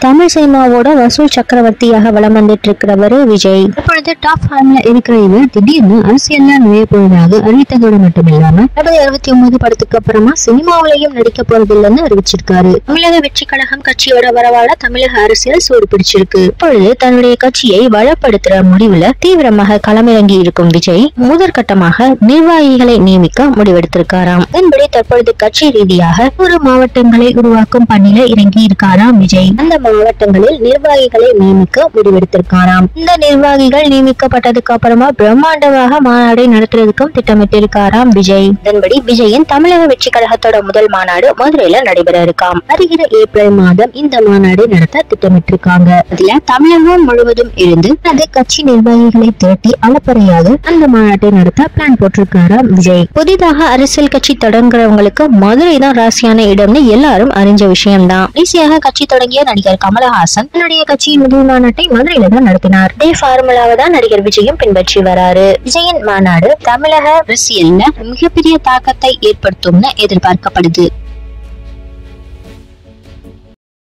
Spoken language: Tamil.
தமிழ் சினிமாவோட வசூல் சக்கரவர்த்தியாக வலம் வந்துட்டு இருக்கிறவரு விஜய். இப்பொழுது டாப் ஃபார்ம்ல இருக்கிற இவர் திடீர்னு அரசியல்ல நுழைய போவதாக அறிவித்ததோடு மட்டுமில்லாம 69 படத்துக்கு அப்புறமா சினிமாவிலையும் நடிக்க போறதில்லைன்னு அறிவிச்சிருக்காரு. தமிழக வெற்றி கழகம் கட்சியோட வரவால தமிழக அரசியல் சூடு பிடிச்சிருக்கு. இப்பொழுது தன்னுடைய கட்சியை வளப்படுத்துற முடிவுல தீவிரமாக களமிறங்கி இருக்கும் விஜய் முதற்கட்டமாக நிர்வாகிகளை நியமிக்க முடிவெடுத்திருக்காராம். அதன்படி தற்பொழுது கட்சி ரீதியாக ஒரு மாவட்டங்களை உருவாக்கும் பணியில இறங்கி இருக்காராம் விஜய். அந்த மாவட்டங்களில் நிர்வாகிகளை நியமிக்க முடிவெடுத்திருக்காராம். இந்த நிர்வாகிகள் நியமிக்கப்பட்டதுக்கு அப்புறமா பிரம்மாண்டமாக மாநாடை நடத்துறதுக்கும் திட்டமிட்டிருக்காராம் விஜய். அதன்படி விஜயின் தமிழக வெற்றி கழகத்தோட முதல் மாநாடு மதுரையில நடைபெற இருக்காம். வருகிற ஏப்ரல் மாதம் இந்த மாநாடு நடத்த திட்டமிட்டிருக்காங்க. அதுல தமிழகம் முழுவதும் இருந்து அது கட்சி நிர்வாகிகளை திரட்டி அளப்பறையாக அந்த மாநாட்டை நடத்த பிளான் போட்டிருக்காராம் விஜய். புதிதாக அரசியல் கட்சி தொடங்குறவங்களுக்கு மதுரை தான் ராசியான இடம்னு எல்லாரும் அறிஞ்ச விஷயம்தான். ஈஸியாக கட்சி தொடங்கிய நடிகர் கமலஹாசன் தன்னுடைய கட்சியின் முதல் மாநாட்டை மதுரையில தான் நடத்தினார். இதே ஃபார்முலாவை தான் நடிகர் விஜயும் பின்பற்றி வராரு. விஜயின் மாநாடு தமிழக அரசியல்ல மிகப்பெரிய தாக்கத்தை ஏற்படுத்தும்னு எதிர்பார்க்கப்படுது.